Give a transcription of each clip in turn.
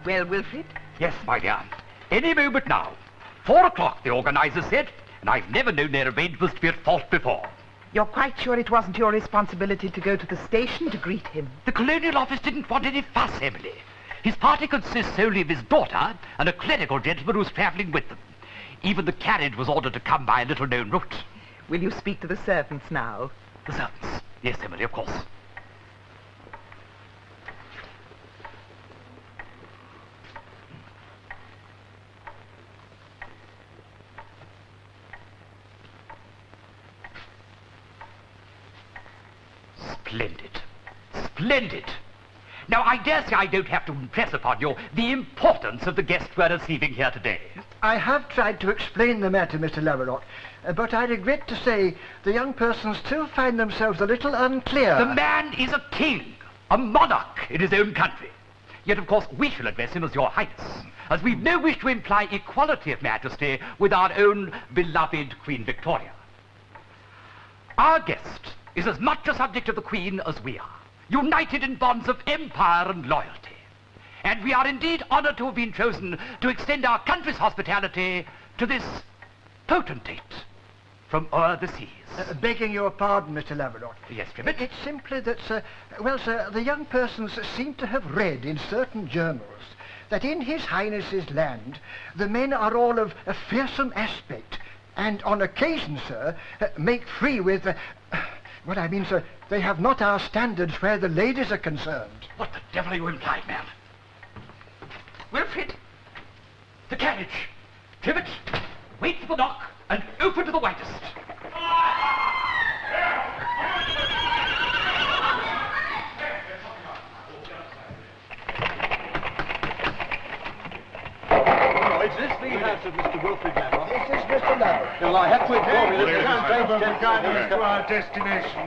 Well, Wilfred? Yes, my dear. Any moment now. 4 o'clock, the organizer said, and I've never known their arrangements to be at fault before. You're quite sure it wasn't your responsibility to go to the station to greet him? The Colonial Office didn't want any fuss, Emily. His party consists solely of his daughter and a clerical gentleman who's travelling with them. Even the carriage was ordered to come by a little-known route. Will you speak to the servants now? The servants? Yes, Emily, of course. Splendid. Splendid. Now, I dare say I don't have to impress upon you the importance of the guest we're receiving here today. I have tried to explain the matter, Mr. Laverock, but I regret to say the young persons still find themselves a little unclear. The man is a king, a monarch in his own country. Yet, of course, we shall address him as Your Highness, as we've no wish to imply equality of majesty with our own beloved Queen Victoria. Our guest is as much a subject of the Queen as we are, united in bonds of empire and loyalty. And we are indeed honoured to have been chosen to extend our country's hospitality to this potentate from o'er the seas. Begging your pardon, Mr. Laverock. Yes, Tribbett? It's simply that, sir, well, sir, the young persons seem to have read in certain journals that in His Highness's land the men are all of a fearsome aspect, and on occasion, sir, make free with... what I mean, sir, they have not our standards where the ladies are concerned. What the devil are you implying, man? Wilfred, the carriage. Tribbett, wait for the knock and open to the widest. Is this the house of Mr. Wilfred Laverock? This is Mr. Laverock. Well, I have to inform you that Ladies and gentlemen, the guiding us to our destination.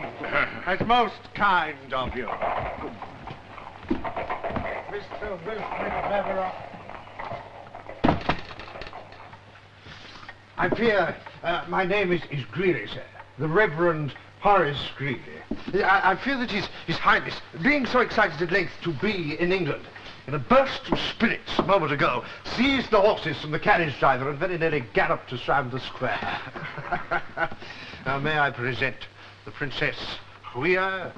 That's most kind of you. Mr. Wilfred Laverock. I fear my name is Greeley, sir. The Reverend Horace Greeley. I fear that His Highness, being so excited at length to be in England, in a burst of spirits a moment ago, seized the horses from the carriage driver and very nearly galloped us round the square. Now, may I present the Princess Huia,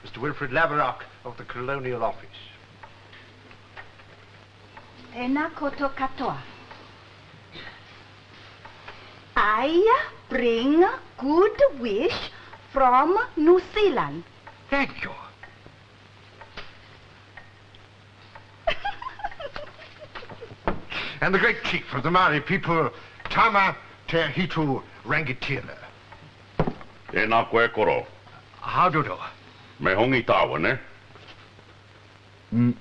Mr. Wilfred Laverock of the Colonial Office. Ena koto katoa. I bring good wish from New Zealand. Thank you. And the great chief of the Maori people, Tama Te Hitu Rangitira. Tēnā koe koro. How do you do? Me hongi tāua, ne? Me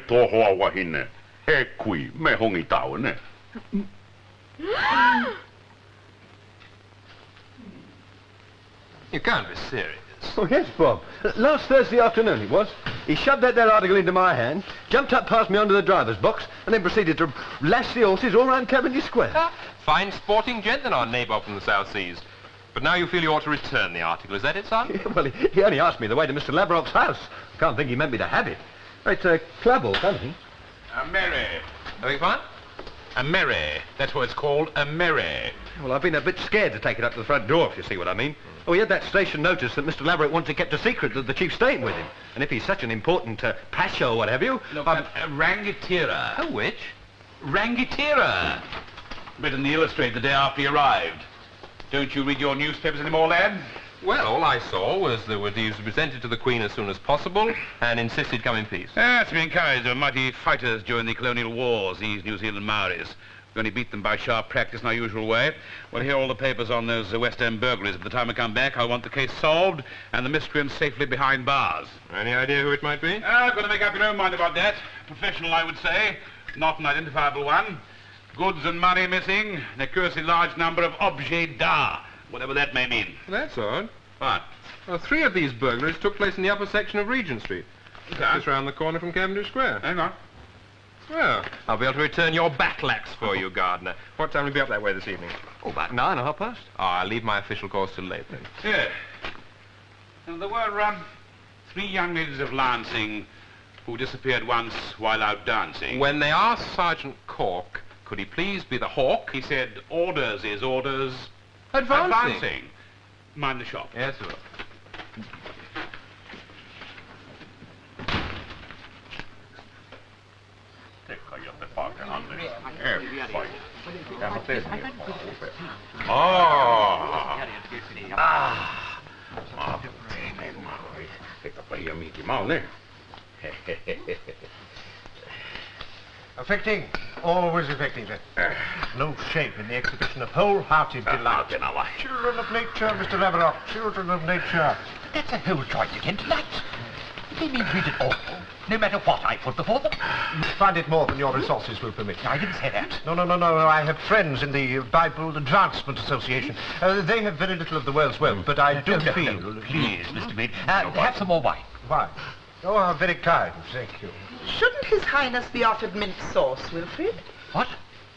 tōhoa wahine. He kui, me hongi tāua, ne? You can't be serious. Oh, yes, Bob. Last Thursday afternoon it was. He shoved that there article into my hand, jumped up past me onto the driver's box, and then proceeded to lash the horses all round Cavendish Square. Fine sporting gent than our neighbour from the South Seas. But now you feel you ought to return the article. Is that it, son? Yeah, well, he only asked me the way to Mr. Laverock's house. Can't think he meant me to have it. It's a club or something. A merry. I beg your pardon? A merry. That's what it's called, a merry. Well, I've been a bit scared to take it up to the front door, if you see what I mean. Oh, he had that station notice that Mr. Laverock wanted kept a secret that the chief's staying with him. And if he's such an important pasha or what have you... Look, Rangitira. Oh, which? Rangitira. Read in the Illustrated the day after he arrived. Don't you read your newspapers anymore, lad? Well, all I saw was that he was presented to the Queen as soon as possible and insisted come in peace. That's been encouraged. They were mighty fighters during the colonial wars, these New Zealand Maoris. We only beat them by sharp practice in our usual way. We'll hear all the papers on those West End burglaries. By the time I come back, I want the case solved and the miscreants safely behind bars. Any idea who it might be? I've got to make up your own mind about that. Professional, I would say. Not an identifiable one. Goods and money missing, and a curiously large number of objets d'art, whatever that may mean. That's odd. What? Well, 3 of these burglaries took place in the upper section of Regent Street. Just round the corner from Cavendish Square. Hang on. Well, I'll be able to return your batlax for you, Gardner. What time will you be up that way this evening? Oh, about 9 or 9:30. Oh, I'll leave my official course till late then. Yeah. And there were 3 young ladies of Lancing who disappeared once while out dancing. When they asked Sergeant Cork, could he please be the hawk, He said, orders is orders. advancing. Mind the shop. Yes, sir. Affecting, always affecting, sir. No shame in the exhibition of wholehearted delight. Children of nature, Mr. Laverock, children of nature. That's a whole choice again tonight. They mean to read it all, no matter what I put before them. Find it more than your resources will permit. I didn't say that. No. I have friends in the Bible Advancement Association. They have very little of the world's wealth, but I do feel... No, please, Mr. Reed, have some more wine. Why? Oh, how very kind, thank you. Shouldn't His Highness be offered mint sauce, Wilfrid? What?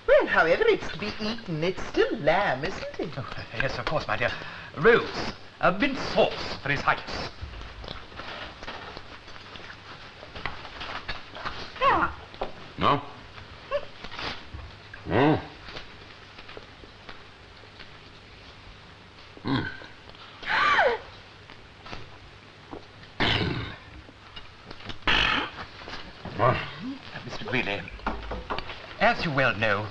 Well, however it's to be eaten, it's still lamb, isn't it? Oh, yes, of course, my dear. Rose, mint sauce for His Highness. Yeah. No? Mm. Mm. Mr. Greeley, as you well know,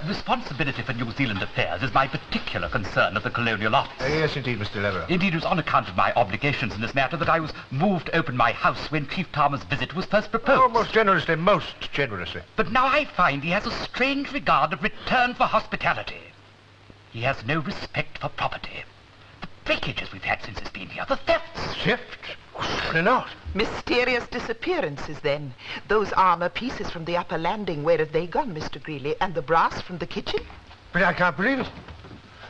responsibility for New Zealand affairs is my particular concern of the Colonial Office. Yes, indeed, Mr. Laverock. Indeed, it was on account of my obligations in this matter that I was moved to open my house when Chief Tarmer's visit was first proposed. Oh, most generously, most generously. But now I find he has a strange regard of return for hospitality. He has no respect for property. The breakages we've had since he's been here, the thefts. Theft? Surely not. Mysterious disappearances, then. Those armour pieces from the upper landing, where have they gone, Mr. Greeley? And the brass from the kitchen? But I can't believe it.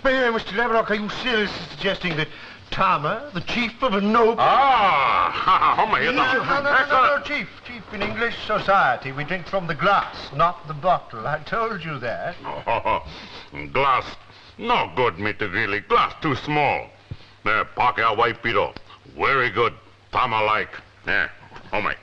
But, Mr. Laverock, are you seriously suggesting that Tarmer, the chief of a noble... No, Chief, in English society, we drink from the glass, not the bottle. I told you that. Glass, no good, Mr. Greeley. Glass too small. Pocket white Peter. Very good. Tama like. Oh my.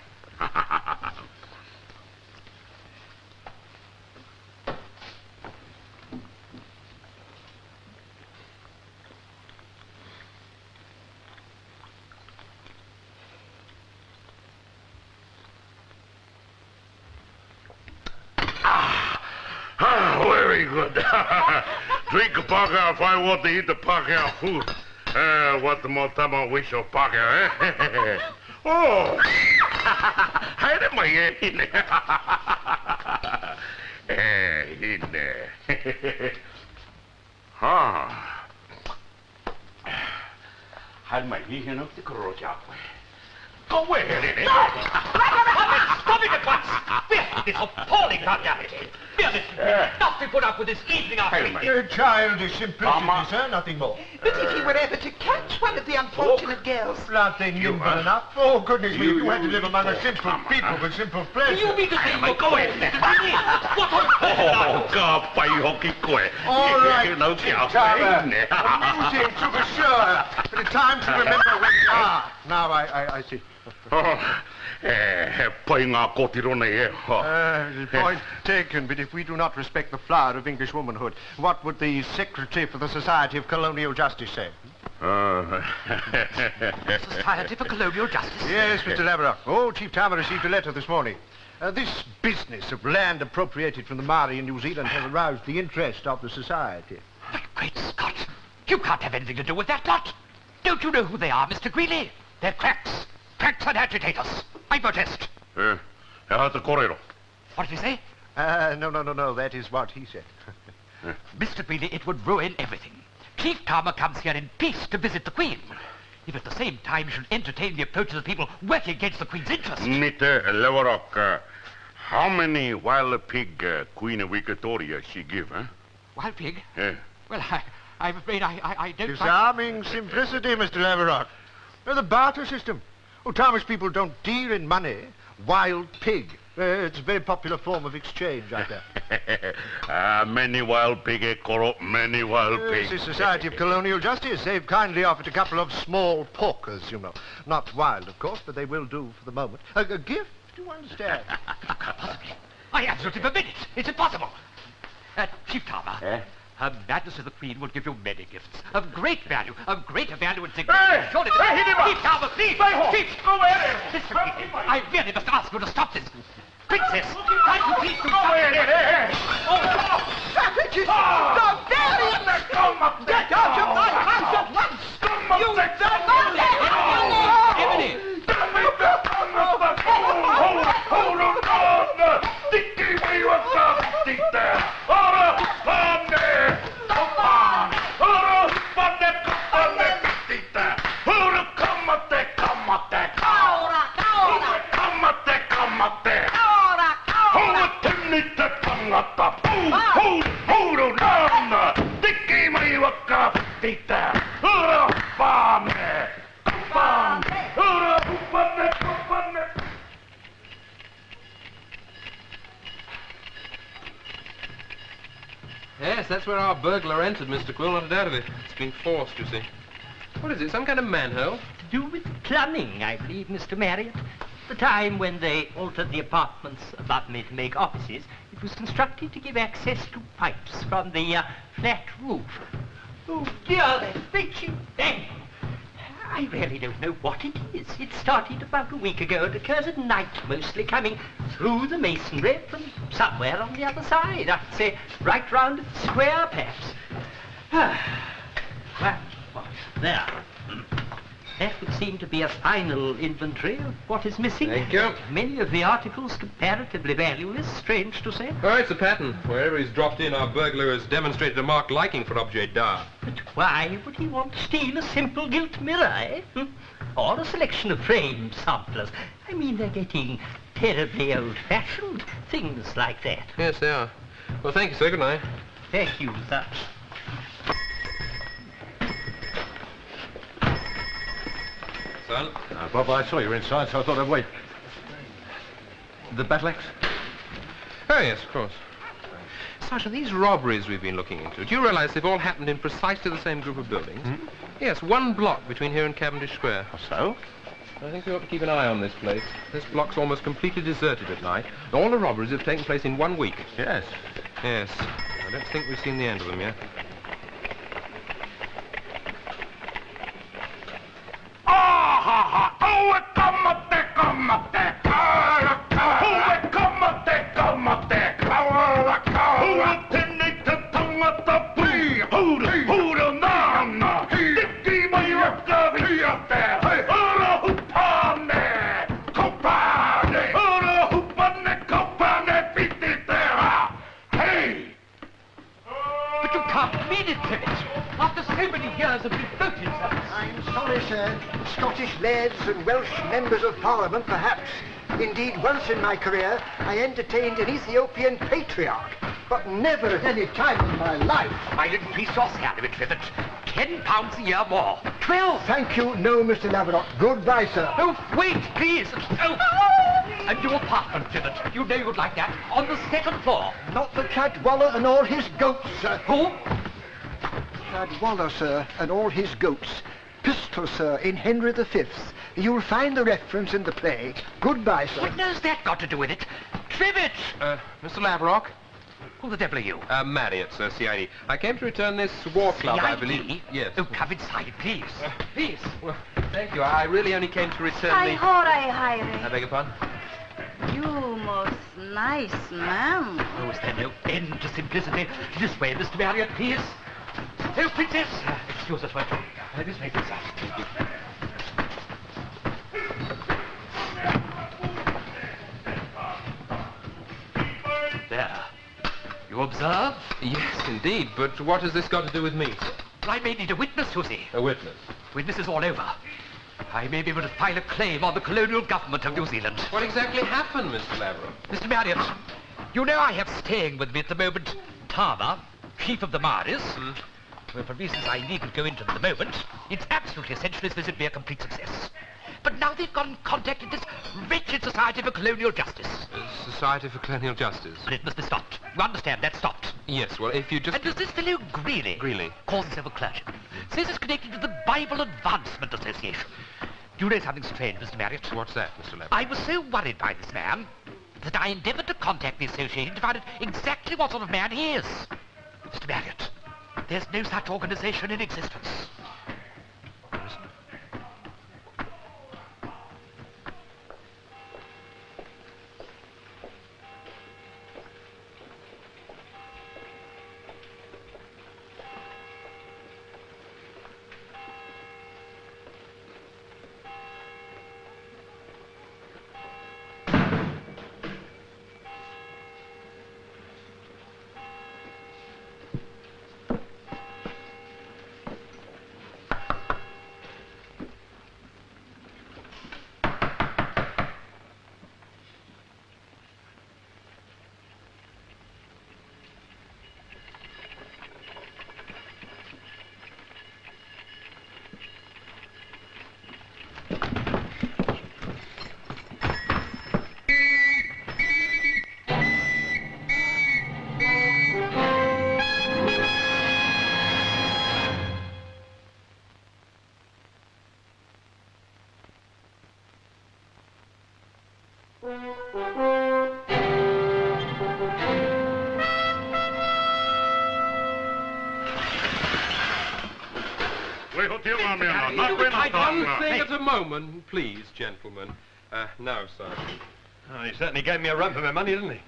Very good. Drink a pocket if I want to eat the pocket food. What the more time I wish of pocket, eh? Oh! How did my head in there? In there. Had my heat enough to grow up. Go away, Lily. Stop it at once! This appalling vulgarity. Not to put up with this evening after Childish simplicity, sir, nothing more. But if he were ever to catch one of the unfortunate girls... Aren't they nimble enough? Oh, goodness me, you had to live among a simple people with simple pleasure. You mean to say you're going? What on All right, Tarmer. Amusing, to be sure. But it's time to remember where we are. Now I see. Point taken, but if we do not respect the flower of English womanhood, what would the Secretary for the Society of Colonial Justice say? Society for Colonial Justice? Yes, Mr. Laverock. Oh, Chief Tarmer received a letter this morning. This business of land appropriated from the Maori in New Zealand has aroused the interest of the Society. But great Scott, you can't have anything to do with that lot. Don't you know who they are, Mr. Greeley? They're cracks. Cracks and agitators. I protest. What did he say? No, that is what he said. Mr. Greeley, it would ruin everything. Chief Tarmer comes here in peace to visit the Queen. If at the same time he should entertain the approaches of people working against the Queen's interest. Mr. Laverock, how many wild pig Queen Victoria she give, huh? Wild pig? Yeah. Well, I'm afraid I don't... Disarming simplicity, Mr. Laverock. The barter system. Oh, Tarmer's people don't deal in money. Wild pig. It's a very popular form of exchange out there. Many wild pig, Cork, many wild It's pig. the Society of Colonial Justice. They've kindly offered a couple of small porkers, you know. Not wild, of course, but they will do for the moment. A gift, you understand? I absolutely forbid it. It's impossible. Chief Tarver, Her Majesty the Queen will give you many gifts of great value, of greater value and significance. Surely, hit him up! Chief Tarver, please! Chief! Go ahead! Listen to me. I really must ask you to stop this. Princess, can't you please do something? Savages! The Valiant! Get out of my house at once! You Emily! Hold on! Sticky me with the stick there! Yes, that's where our burglar entered, Mr. Quill, not a doubt of it. It's been forced, you see. What is it, some kind of manhole? To do with plumbing, I believe, Mr. Marriott. At the time when they altered the apartments above me to make offices, it was constructed to give access to pipes from the flat roof. Oh, dear, that reaching bang! I really don't know what it is. It started about a week ago. It occurs at night, mostly, coming through the masonry from somewhere on the other side. I'd say right round the square, perhaps. Well, there. That would seem to be a final inventory of what is missing. Thank you. Many of the articles comparatively valueless, strange to say. Oh, it's a pattern. Wherever he's dropped in, our burglar has demonstrated a marked liking for objet d'art. But why would he want to steal a simple gilt mirror, eh? Or a selection of frame samplers? I mean, they're getting terribly old-fashioned, things like that. Yes, they are. Well, thank you, sir. Good night. Thank you, sir. Son? Bob, I saw you were inside, so I thought I'd wait. The battle axe? Oh, yes, of course. Sergeant, these robberies we've been looking into, do you realize they've all happened in precisely the same group of buildings? Yes, one block between here and Cavendish Square. So? I think we ought to keep an eye on this place. This block's almost completely deserted at night. All the robberies have taken place in 1 week. Yes. Yes. I don't think we've seen the end of them yet. But you can't mean it, Pivot. After so many years of devoted service. I'm sorry, sir. Scottish lairds and Welsh members of Parliament, perhaps. Indeed, once in my career, I entertained an Ethiopian patriarch, but never at any time in my life. I'll increase your salary, Pivot. £10 a year more. 12. Thank you, no, Mr. Laverock. Goodbye, sir. Oh, wait, please. Oh. And your apartment, Pivot. You know you'd like that. On the second floor. Not the Cadwallader and all his goats, sir. Who? Cadwallader, sir, and all his goats. Pistol, sir, in Henry V. You'll find the reference in the play. Goodbye, sir. What has that got to do with it? Trivet! Mr. Laverock? Who the devil are you? Marriott, sir, CID. I came to return this war club, I believe. Yes. Oh, come inside, please. Please. Well, thank you. I really only came to return I the... hi. I beg your pardon? You most nice man. Oh, is there no end to simplicity? This way, Mr. Marriott, please. Oh, Princess. Excuse us, won't you? This way, Princess. Thank you. There. You observe? Yes, indeed. But what has this got to do with me, sir? I may need a witness, Susie. A witness? When this is all over, I may be able to file a claim on the colonial government of New Zealand. What exactly happened, Mr. Laverock? Mr. Marriott, you know I have staying with me at the moment Tarver, chief of the Maoris. Well, for reasons I needn't go into at the moment, it's absolutely essential his visit be a complete success. But And now they've gone and contacted this wretched Society for Colonial Justice. Society for Colonial Justice. And it must be stopped. You understand, that's stopped. Yes, well, if you just... And there's this fellow Greeley. Calls himself a clergyman. Says it's connected to the Bible Advancement Association. Do you know something strange, Mr. Marriott? What's that, Mr. Lever? I was so worried by this man that I endeavoured to contact the association to find out exactly what sort of man he is. Mr. Marriott, there's no such organisation in existence. One thing at a moment, please, gentlemen. Now, Sergeant. Oh, he certainly gave me a run for my money, didn't he?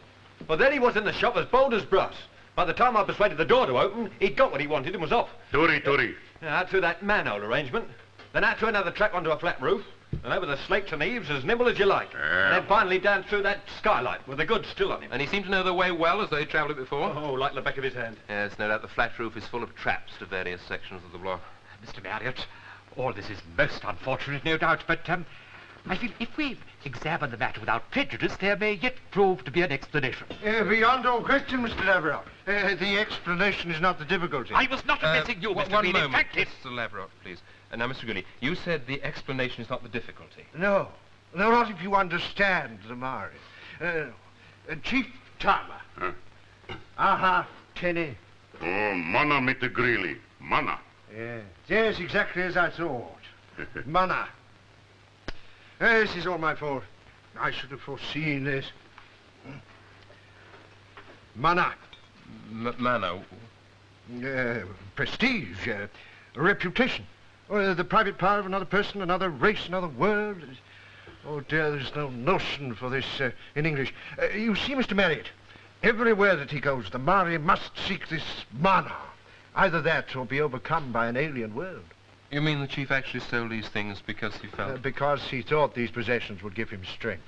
Well, then he was in the shop as bold as brass. By the time I persuaded the door to open, he'd got what he wanted and was off. Tory. Out through that manhole arrangement, then out through another track onto a flat roof, and over the slates and eaves as nimble as you like. And then finally down through that skylight with the goods still on him. And he seemed to know the way well as though he'd travelled it before? Oh, like the back of his hand. Yes, no doubt the flat roof is full of traps to various sections of the block. Mr. Marriott, all this is most unfortunate, no doubt, but I feel if we examine the matter without prejudice, there may yet prove to be an explanation. Beyond all question, Mr. Leverott. The explanation is not the difficulty. I was not addressing you, Mr. Greeley. One moment, Mr. Leverott, please. Now, Mr. Greeley, you said the explanation is not the difficulty. No, not if you understand the Mari. Chief Tarmer. Huh? Aha, Tenny. Oh, mana, Mr. Greeley. Mana. Yes, exactly as I thought. Mana. This is all my fault. I should have foreseen this. Mana. Mana? Prestige, reputation. The private power of another person, another race, another world. Oh, dear, there's no notion for this in English. You see, Mr. Marriott, everywhere that he goes, the Mari must seek this mana. Either that or be overcome by an alien world. You mean the chief actually stole these things because he felt... because he thought these possessions would give him strength.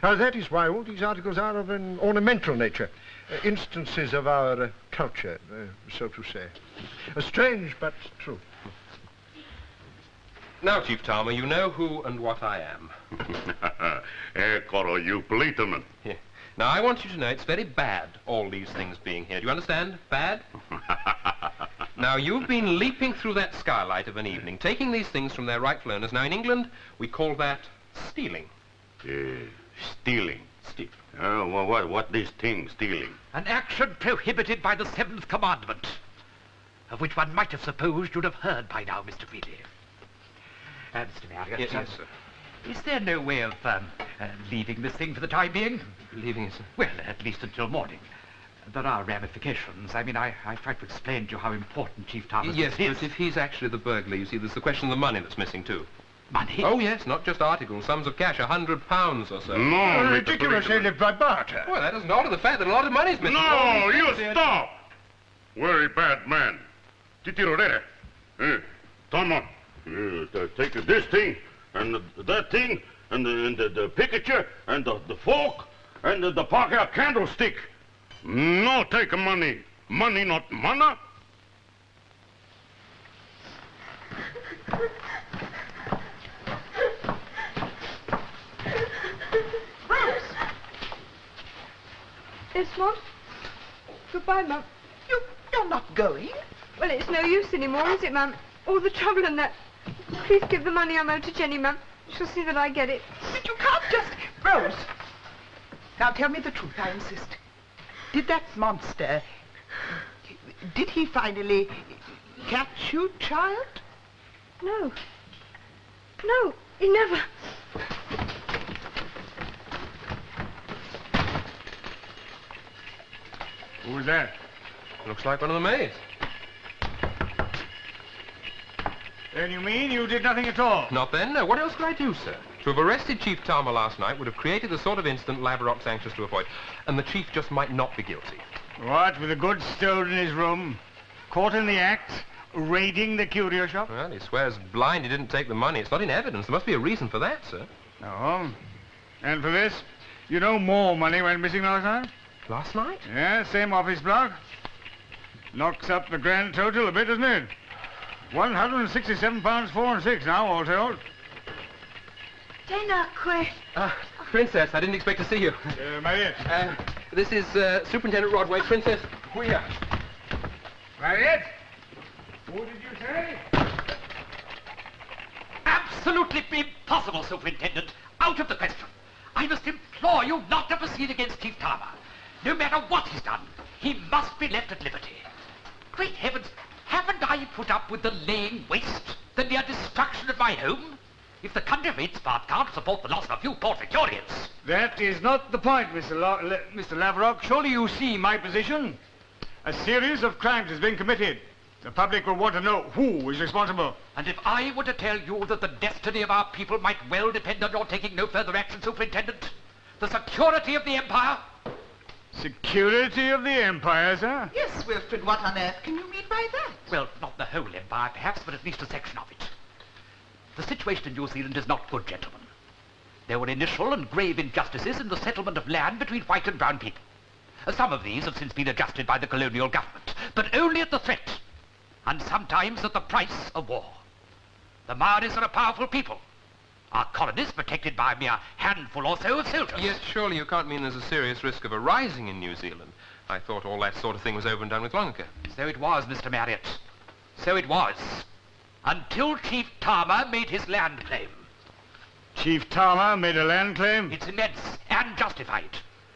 That is why all these articles are of an ornamental nature. Instances of our culture, so to say. Strange, but true. Now, Chief Tarmer, you know who and what I am. Coro, you policeman. Yeah. Now, I want you to know it's very bad, all these things being here. Do you understand? Bad? Now, you've been leaping through that skylight of an evening, taking these things from their rightful owners. Now, in England, we call that stealing. Stealing. Well, what this thing, stealing? An action prohibited by the 7th commandment, of which one might have supposed you'd have heard by now, Mr. Greeley. Mr. Marriott. Yes, sir. Is there no way of leaving this thing for the time being? Leaving it, sir? Well, at least until morning. There are ramifications. I mean, I tried to explain to you how important Chief Thomas Yes, is. but if he's actually the burglar, you see, there's the question of the money that's missing, too. Money? Oh, yes, not just articles, sums of cash, £100 or so. No, ridiculous, they live by barter. Well, that doesn't alter the fact that a lot of money's missing. No, you stop! Very bad man. Titiro there. Tomo, take this thing, and that thing, and the picture, and the fork, and the pocket candlestick. No take money. Money, not mana. Yes, Mum? Goodbye, Mum. You're not going? Well, it's no use anymore, is it, Mum? All the trouble and that. Please give the money I'm owed to Jenny, Mum. You shall see that I get it. But you can't just... Rose! Now tell me the truth, I insist. Did that monster... Did he finally catch you, child? No. No, he never... Who was that? Looks like one of the maids. Then you mean you did nothing at all? Not then, no. What else could I do, sir? To have arrested Chief Talma last night would have created the sort of incident Laverock's anxious to avoid. And the Chief just might not be guilty. What, with the goods stolen in his room? Caught in the act? Raiding the curio shop? Well, he swears blind he didn't take the money. It's not in evidence. There must be a reason for that, sir. Oh. And for this? You know more money went missing last night? Last night? Yeah, same office block. Knocks up the grand total a bit, doesn't it? £167 4 and 6 now, all told. Princess, I didn't expect to see you. Marriott. This is Superintendent Rodway. Princess, we are. Marriott? Who did you say? Absolutely impossible, Superintendent. Out of the question. I must implore you not to proceed against Chief Talma. No matter what he's done, he must be left at liberty. Great heavens, haven't I put up with the laying waste, the near destruction of my home? If the country of Inspart can't support the loss of a few poor Victorians. That is not the point, Mr. Laverock. Surely you see my position. A series of crimes has been committed. The public will want to know who is responsible. And if I were to tell you that the destiny of our people might well depend on your taking no further action, Superintendent, the security of the Empire... Security of the Empire, sir? Yes, Wilfred, what on earth can you mean by that? Well, not the whole Empire, perhaps, but at least a section of it. The situation in New Zealand is not good, gentlemen. There were initial and grave injustices in the settlement of land between white and brown people. Some of these have since been adjusted by the colonial government, but only at the threat, and sometimes at the price of war. The Maoris are a powerful people. Our colonies protected by a mere handful or so of soldiers. Yet surely you can't mean there's a serious risk of a rising in New Zealand. I thought all that sort of thing was over and done with long ago. So it was, Mr. Marriott. So it was. Until Chief Talma made his land claim. Chief Talma made a land claim? It's immense and justified,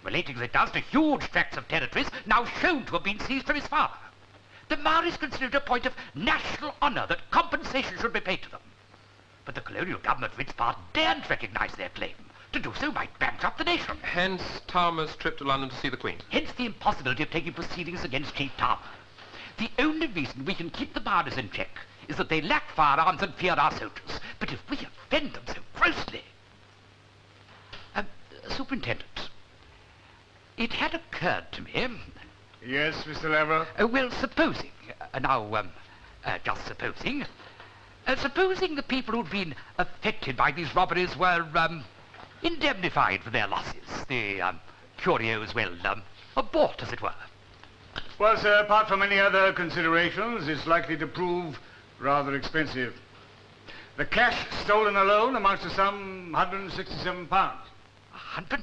relating as it does to huge tracts of territories now shown to have been seized from his father. The Maoris considered it a point of national honour that compensation should be paid to them. But the colonial government of its part daren't recognise their claim. To do so might bankrupt the nation. Hence Talma's trip to London to see the Queen. Hence the impossibility of taking proceedings against Chief Talma. The only reason we can keep the Maoris in check is that they lack firearms and fear our soldiers. But if we offend them so grossly... Superintendent, it had occurred to me... Yes, Mr. Laverock? Well, supposing, just supposing... supposing the people who'd been affected by these robberies were, indemnified for their losses. The, curios, well, bought, as it were. Well, sir, apart from any other considerations, it's likely to prove rather expensive. The cash stolen alone amounts to some £167. 100?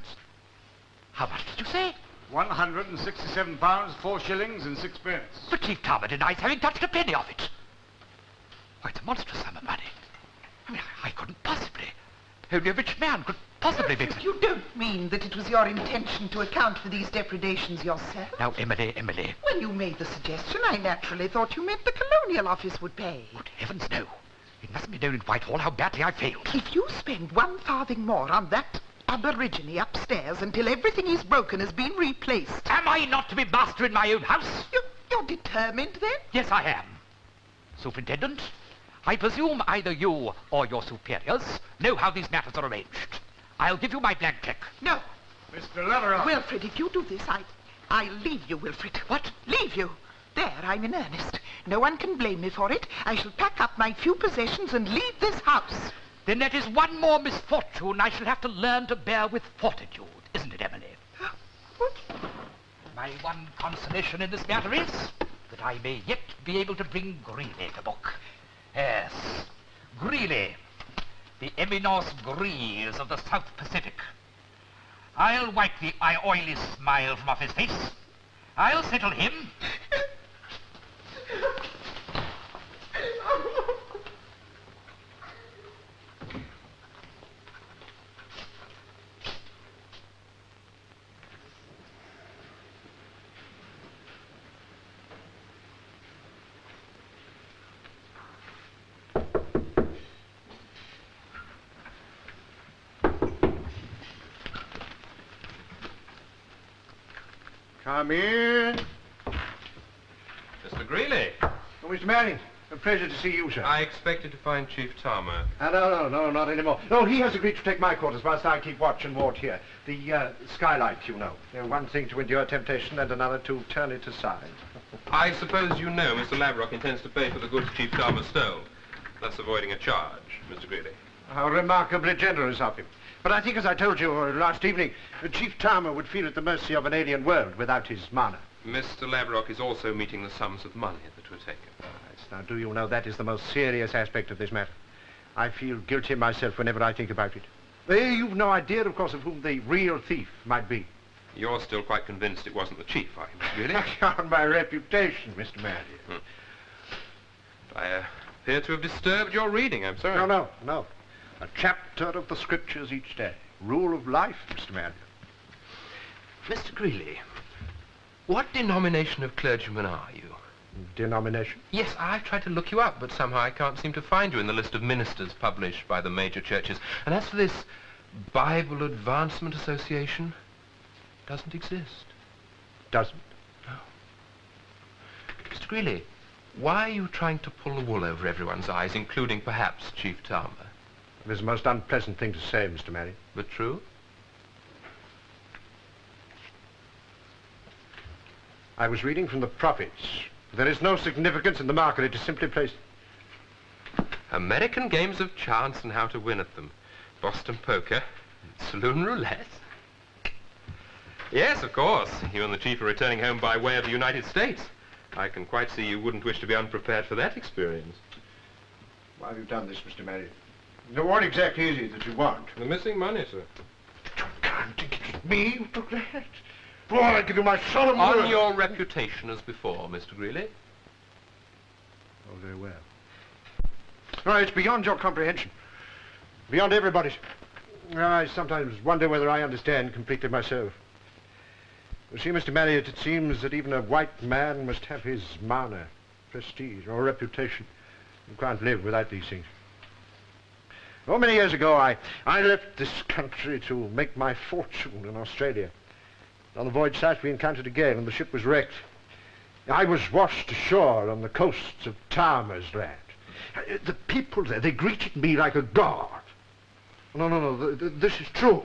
How much did you say? £167, 4 shillings and 6 pence. But Chief Talma denies having touched a penny of it. Why, it's a monstrous sum of money. I mean, I couldn't possibly. Only a rich man could possibly make... You don't mean that it was your intention to account for these depredations yourself? Now, Emily. When you made the suggestion, I naturally thought you meant the Colonial Office would pay. Good heavens, no. It mustn't be known in Whitehall how badly I failed. If you spend 1 farthing more on that aborigine upstairs until everything he's broken has been replaced... Am I not to be master in my own house? You're determined, then? Yes, I am. Superintendent, I presume either you or your superiors know how these matters are arranged. I'll give you my blank check. No. Mr. Laverock. Wilfred, if you do this, I'll leave you, Wilfred. What? Leave you. There, I'm in earnest. No one can blame me for it. I shall pack up my few possessions and leave this house. Then that is one more misfortune I shall have to learn to bear with fortitude, isn't it, Emily? What? My one consolation in this matter is that I may yet be able to bring Greeley to book. Yes, Greeley, the eminence grise of the South Pacific. I'll wipe the oily smile from off his face. I'll settle him. Come in. Mr. Greeley. Oh, Mr. Marion, a pleasure to see you, sir. I expected to find Chief Tarmer. No, not anymore. No, he has agreed to take my quarters whilst I keep watch and ward here. The skylight, you know. One thing to endure temptation and another to turn it aside. I suppose you know Mr. Lavrock intends to pay for the goods Chief Tarmer stole, thus avoiding a charge, Mr. Greeley. How remarkably generous of him. But I think, as I told you last evening, Chief Tarmer would feel at the mercy of an alien world without his mana. Mr. Lavrock is also meeting the sums of money that were taken. Yes, now, do you know that is the most serious aspect of this matter? I feel guilty myself whenever I think about it. You've no idea, of course, of whom the real thief might be. You're still quite convinced it wasn't the chief, are you, Mr. Greeley? On my reputation, Mr. Marion. I appear to have disturbed your reading, I'm sorry. No. A chapter of the scriptures each day. Rule of life, Mr. Marion. Mr. Greeley, what denomination of clergymen are you? Denomination? Yes, I've tried to look you up, but somehow I can't seem to find you in the list of ministers published by the major churches. And as for this Bible Advancement Association, it doesn't exist. Doesn't? No. Mr. Greeley, why are you trying to pull the wool over everyone's eyes, including perhaps Chief Tarmer? It is a most unpleasant thing to say, Mr. Marion. But true? I was reading from the prophets. There is no significance in the market. It is simply placed. American games of chance and how to win at them. Boston poker. Saloon roulette. Yes, of course. You and the chief are returning home by way of the United States. I can quite see you wouldn't wish to be unprepared for that experience. Why have you done this, Mr. Marion? Now, what exactly is it that you want? The missing money, sir. You can't think it's me who took that. For all I give you my solemn word. On your reputation as before, Mr. Greeley. Oh, very well. No, it's beyond your comprehension. Beyond everybody's. I sometimes wonder whether I understand completely myself. You see, Mr. Marriott, it seems that even a white man must have his mana, prestige, or reputation. You can't live without these things. Oh, many years ago, I left this country to make my fortune in Australia. On the voyage south, we encountered a gale, and the ship was wrecked. I was washed ashore on the coasts of Tarmer's land. The people there, they greeted me like a god. No, this is true.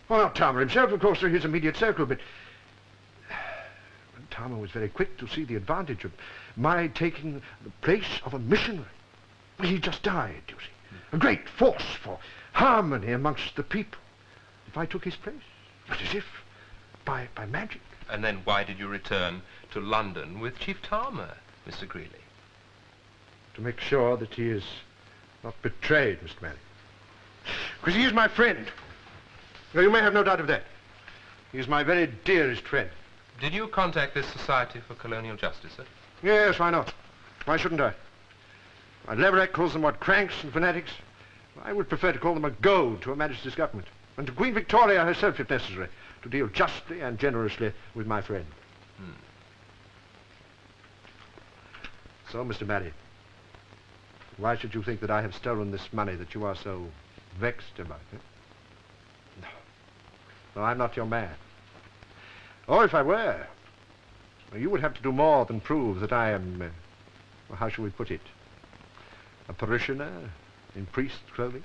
Well, not Tarmer himself, of course, through his immediate circle, but Tarmer was very quick to see the advantage of my taking the place of a missionary. He just died, you see. A great force for harmony amongst the people. If I took his place, but as if by magic. And then why did you return to London with Chief Tarmer, Mr. Greeley? To make sure that he is not betrayed, Mr. Manning. Because he is my friend. Well, you may have no doubt of that. He is my very dearest friend. Did you contact this Society for Colonial Justice, sir? Yes, why not? Why shouldn't I? Laverack calls them, what, cranks and fanatics? I would prefer to call them a goad to Her Majesty's government, and to Queen Victoria herself, if necessary, to deal justly and generously with my friend. So, Mr. Marriott, why should you think that I have stolen this money that you are so vexed about? No, I'm not your man. Or if I were, you would have to do more than prove that I am, well, how shall we put it, a parishioner in priest's clothing.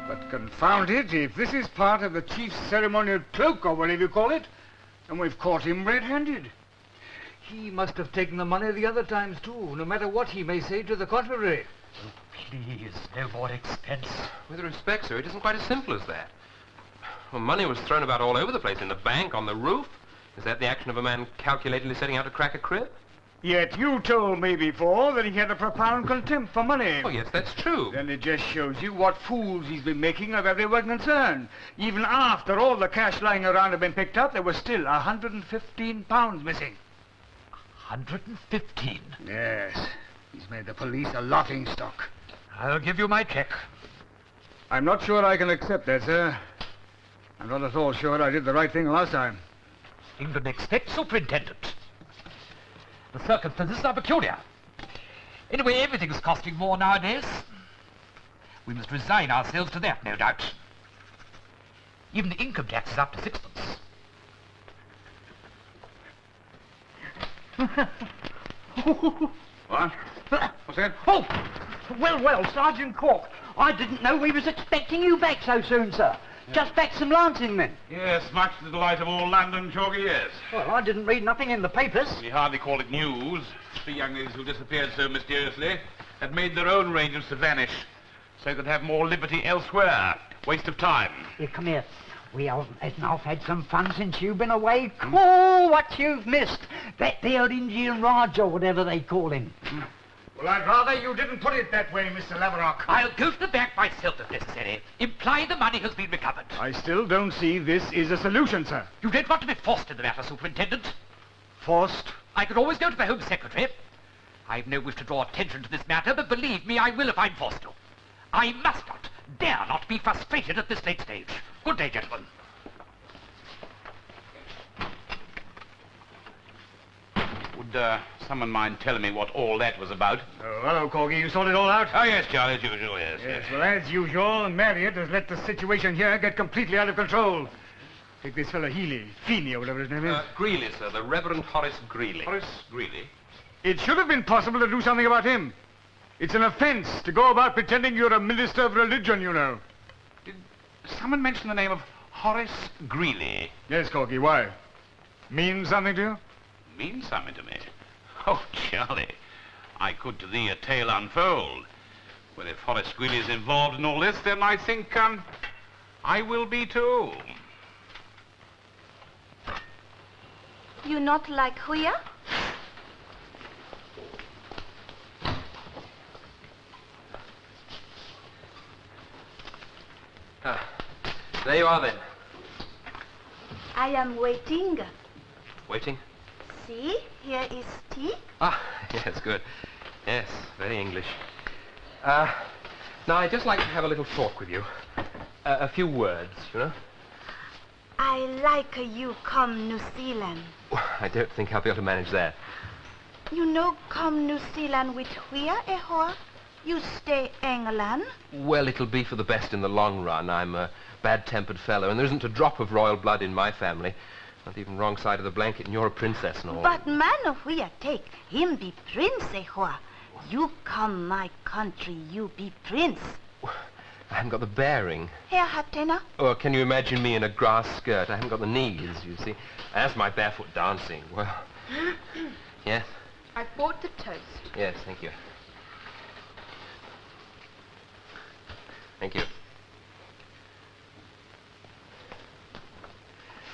But confound it, if this is part of the chief's ceremonial cloak, or whatever you call it, then we've caught him red-handed. He must have taken the money the other times, too, no matter what he may say to the contrary. Oh, please, no more expense. With respect, sir, it isn't quite as simple as that. Well, money was thrown about all over the place, in the bank, on the roof. Is that the action of a man calculatedly setting out to crack a crib? Yet you told me before that he had a profound contempt for money. Oh, yes, that's true. Then it just shows you what fools he's been making of everyone concerned. Even after all the cash lying around had been picked up, there was still £115 missing. 115? Yes. He's made the police a laughing stock. I'll give you my check. I'm not sure I can accept that, sir. I'm not at all sure I did the right thing last time. England expects Superintendent. The circumstances are peculiar. Anyway, everything's costing more nowadays. We must resign ourselves to that, no doubt. Even the income tax is up to 6pence. What? What's that? Oh! Well, Sergeant Cork. I didn't know we was expecting you back so soon, sir. Just back some lancing men. Yes, much to the delight of all London, Chalky, yes. Well, I didn't read nothing in the papers. We hardly call it news. The young ladies who disappeared so mysteriously had made their own arrangements to vanish, so they could have more liberty elsewhere. Waste of time. Here, come here. We haven't enough had some fun since you've been away. Oh, what you've missed. That there Indian Raj or whatever they call him. Well, I'd rather you didn't put it that way, Mr. Laverock. I'll go to the bank myself if necessary. Imply the money has been recovered. I still don't see this is a solution, sir. You don't want to be forced in the matter, Superintendent. Forced? I could always go to the Home Secretary. I've no wish to draw attention to this matter, but believe me, I will if I'm forced to. I must not, dare not be frustrated at this late stage. Good day, gentlemen. Would someone mind telling me what all that was about? Oh, hello, Corky. You sorted it all out? Oh, yes, Charlie, as usual, yes. Well, as usual, Marriott has let the situation here get completely out of control. Take this fellow Feeney, or whatever his name is. Greeley, sir, the Reverend Horace Greeley. Horace Greeley? It should have been possible to do something about him. It's an offense to go about pretending you're a minister of religion, you know. Did someone mention the name of Horace Greeley? Yes, Corky, why? Means something to you? Means something to me? Oh, Charlie, I could to thee a tale unfold. Well, if Horace Greeley is involved in all this, then I think, I will be too. You not like Huya? There you are, then. I am waiting. Waiting? See, here is tea. Ah, yes, good. Yes, very English. Now, I'd just like to have a little talk with you. A few words, you know? I like you come New Zealand. I don't think I'll be able to manage that. You know come New Zealand with Huya, Ehor? You stay England. Well, it'll be for the best in the long run. I'm a bad-tempered fellow, and there isn't a drop of royal blood in my family. Not even wrong side of the blanket, and you're a princess and all. But man of Huya take, him be prince, Ehor. You come my country, you be prince. I haven't got the bearing. Here, Hatena. Or can you imagine me in a grass skirt? I haven't got the knees, you see. As my barefoot dancing, well... Yes? I bought the toast. Yes, thank you. Thank you.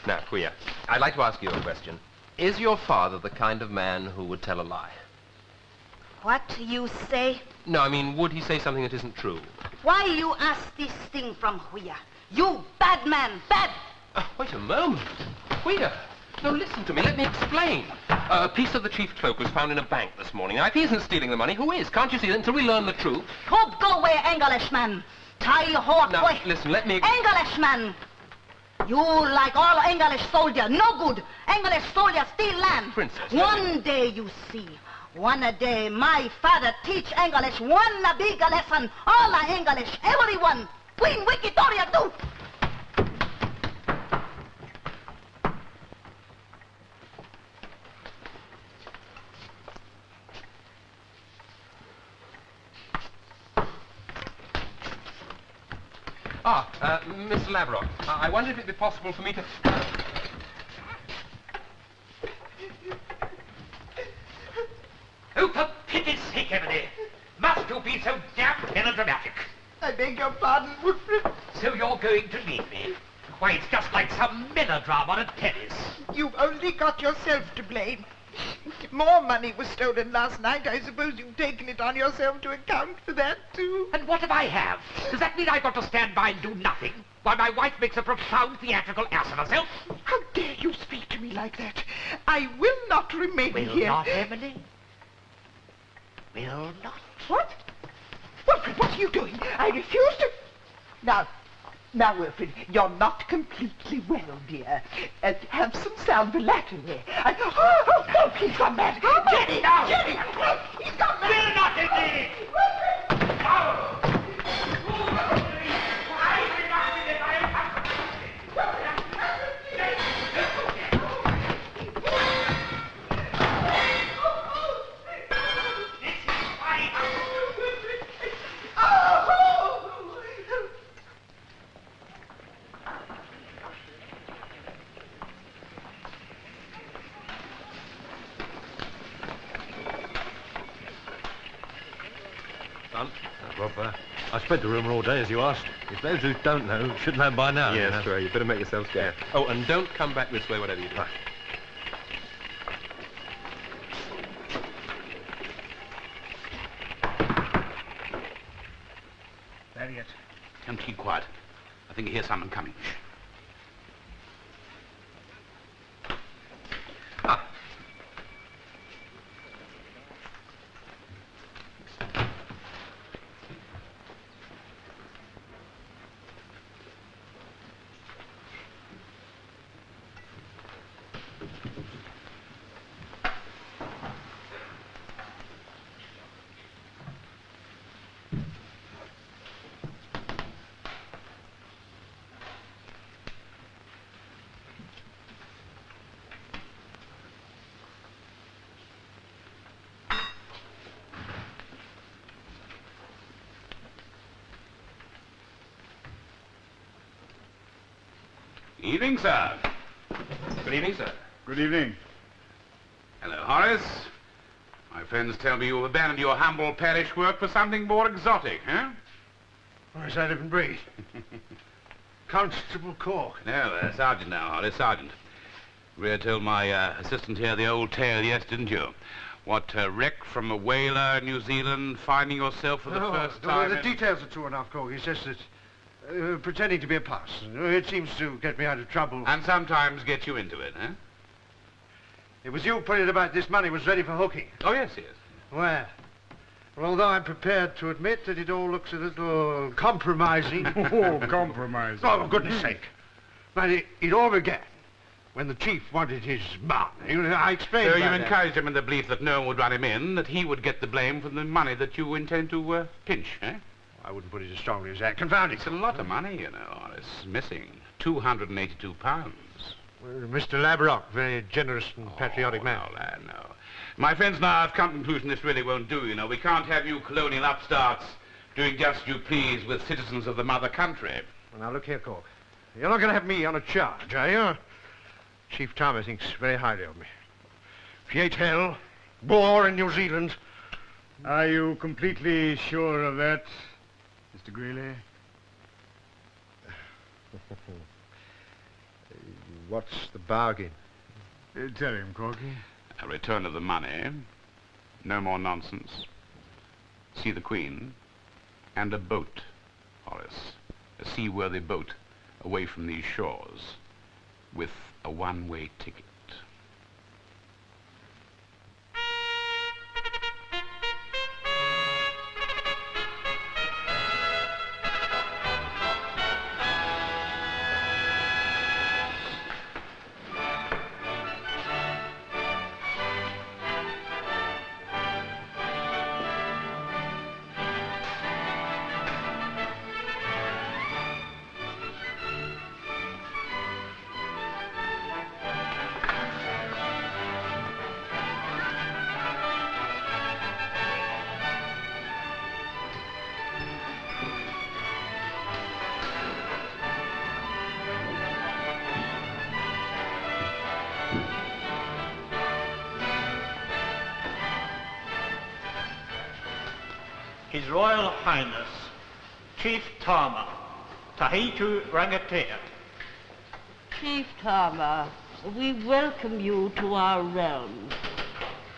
Now, Huya, I'd like to ask you a question. Is your father the kind of man who would tell a lie? What you say? No, I mean, would he say something that isn't true? Why you ask this thing from Huya? You bad man, bad! Wait a moment. Huya, No, listen to me. Let me explain. A piece of the chief's cloak was found in a bank this morning. Now, if he isn't stealing the money, who is? Can't you see that until we learn the truth? Hope go away, Englishman. Tie your horse. Now, listen, let me... Englishman! You like all English soldier. No good. English soldier steal land. Princess. One day you see. One a day my father teach English. One a big lesson. All the English. Everyone. Queen Victoria too. Mr. Lavrock, I wonder if it'd be possible for me to... Oh, for pity's sake, Emily! Must you be so damn melodramatic? I beg your pardon, Wilfred. So you're going to leave me? Why, it's just like some melodrama at tennis. You've only got yourself to blame. More money was stolen last night. I suppose you've taken it on yourself to account for that, too. And what if I have? Does that mean I've got to stand by and do nothing, while my wife makes a profound theatrical ass of herself? How dare you speak to me like that? I will not remain Will here. not, Emily? Will not? What? Wilfred, what are you doing? I refuse to... Now, Wilfred, you're not completely well, dear. Have some sal volatile. Oh, he's gone mad. Jenny, now! Jenny! He's gone mad! Will not, indeed! Oh! Rob, I spread the rumour all day as you asked. If those who don't know should know by now. Yes, sure. You better make yourself scarce. Oh, and don't come back this way, whatever you do. Right. Harriet, come keep quiet. I think I hear someone coming. Evening, sir. Good evening, sir. Good evening. Hello, Horace. My friends tell me you've abandoned your humble parish work for something more exotic, huh? Or is that a different breed? Constable Cork. No, Sergeant now, Horace, Sergeant. Greer told my assistant here the old tale, yes, didn't you? What, wreck from a whaler in New Zealand, finding yourself for the first time... The details are true enough, Cork. It's just that... pretending to be a parson. It seems to get me out of trouble. And sometimes get you into it, huh? It was you put it about this money was ready for hooking. Oh, yes, yes. Well, although I'm prepared to admit that it all looks a little compromising. Oh, compromising. Oh, for goodness sake. But it all began when the chief wanted his money. I explained So you about encouraged him in the belief that no one would run him in, that he would get the blame for the money that you intend to pinch, eh? I wouldn't put it as strongly as that. Confound it. It's a lot of money, you know, Horace. Missing. £282. Well, Mr. Lavrock, very generous and patriotic man. No, lad, no. My friends and I have come to the conclusion this really won't do, you know. We can't have you colonial upstarts doing just as you please with citizens of the mother country. Well, now, look here, Cork. You're not going to have me on a charge, are you? Chief Thomas thinks very highly of me. If he ain't hell, war in New Zealand... Are you completely sure of that, Mr. Greeley? What's the bargain? Tell him, Corky. A return of the money, no more nonsense, see the Queen, and a boat, Horace. A seaworthy boat away from these shores, with a one-way ticket. His Royal Highness, Chief Tama, Tahitu Rangatea. Chief Tama, we welcome you to our realm.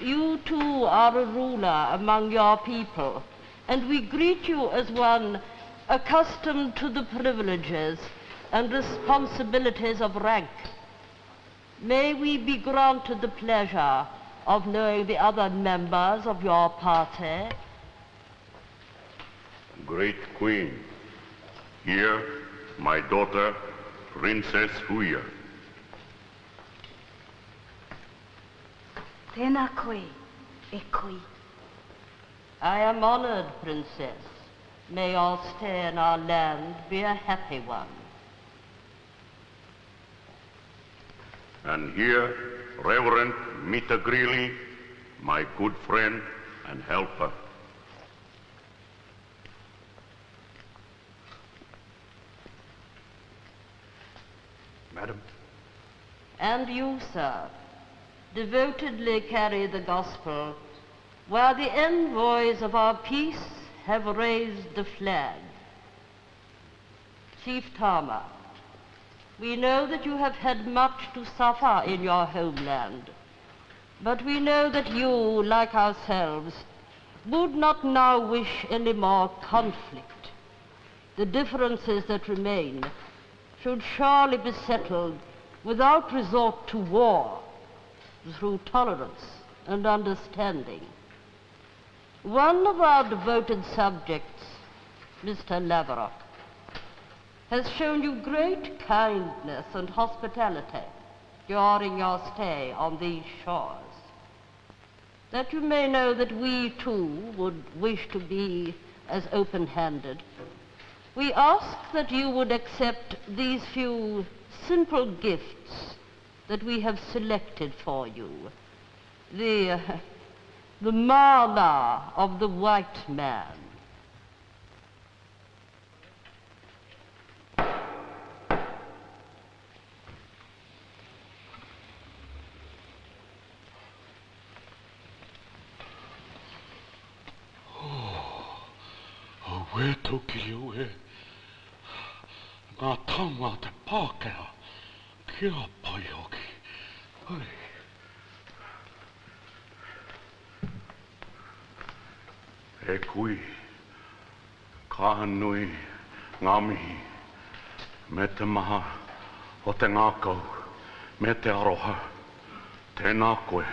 You too are a ruler among your people, and we greet you as one accustomed to the privileges and responsibilities of rank. May we be granted the pleasure of knowing the other members of your party. Great Queen, here my daughter, Princess Huya. Tēnā koe, e koe. I am honored, Princess. May your stay in our land be a happy one. And here, Reverend Mita Greeley, my good friend and helper. Madam. And you, sir, devotedly carry the gospel where the envoys of our peace have raised the flag. Chief Tama, we know that you have had much to suffer in your homeland, but we know that you, like ourselves, would not now wish any more conflict. The differences that remain should surely be settled without resort to war, through tolerance and understanding. One of our devoted subjects, Mr. Laverock, has shown you great kindness and hospitality during your stay on these shores. That you may know that we too would wish to be as open-handed, we ask that you would accept these few simple gifts that we have selected for you. The mala of the white man. Where took you? Ngā tanga te Pākehā, kia pai hoki. E kui, ka nui ngā mihi, me te maha o te ngākau, me te aroha, tēnā koe,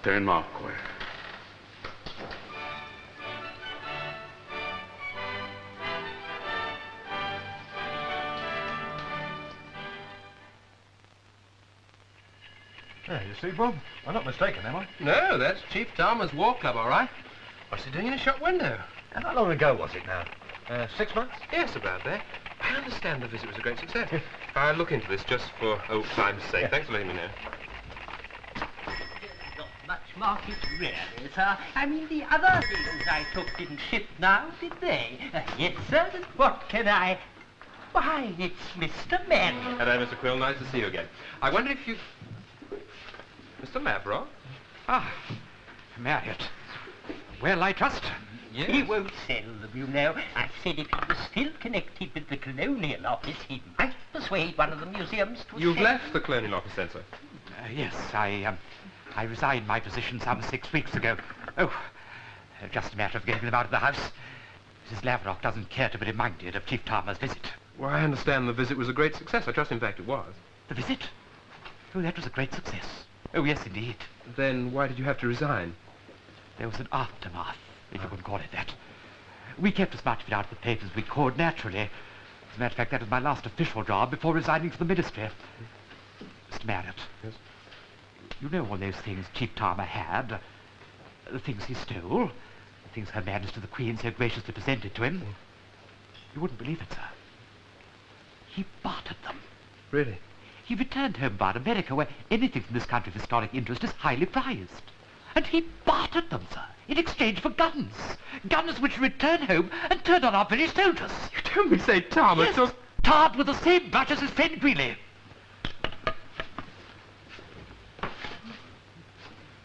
tēnā koe. Yeah, you see, Bob, I'm not mistaken, am I? No, that's Chief Tama's war club, all right. What's he doing in a shop window? And how long ago was it now? 6 months? Yes, about that. I understand the visit was a great success. I'll look into this just for old time's sake. Yeah. Thanks for letting me know. Not much market, really, sir. I mean, the other things I took didn't ship now, did they? Yes, sir. What can I... Why, it's Mr. Mann. Hello, Mr. Quill. Nice to see you again. I wonder if you... Mr. Lavrock? Ah, Marriott. Well, I trust. Yes. He won't sell them, you know. I said if he was still connected with the Colonial Office, he might persuade one of the museums to You've sell. left the Colonial Office, then, sir? Yes, I resigned my position some 6 weeks ago. Oh, just a matter of getting them out of the house. Mrs. Lavrock doesn't care to be reminded of Chief Tama's visit. Well, I understand the visit was a great success. I trust, in fact, it was. The visit? Oh, that was a great success. Oh, yes, indeed. Then why did you have to resign? There was an aftermath, if you could call it that. We kept as much of it out of the papers as we could, naturally. As a matter of fact, that was my last official job before resigning from the ministry. Mr. Marriott. Yes? You know all those things Chief Tama had. The things he stole. The things Her Majesty the Queen so graciously presented to him. You wouldn't believe it, sir. He bartered them. Really? He returned home via America, where anything from this country of historic interest is highly prized. And he bartered them, sir, in exchange for guns. Guns which returned home and turned on our British soldiers. You don't mean say Tama Yes, took... tarred with the same brush as his friend Greeley.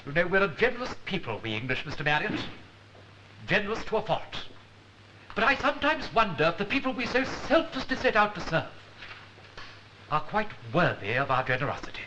You know, we're a generous people, we English, Mr. Marriott. Generous to a fault. But I sometimes wonder if the people we so selflessly set out to serve are quite worthy of our generosity.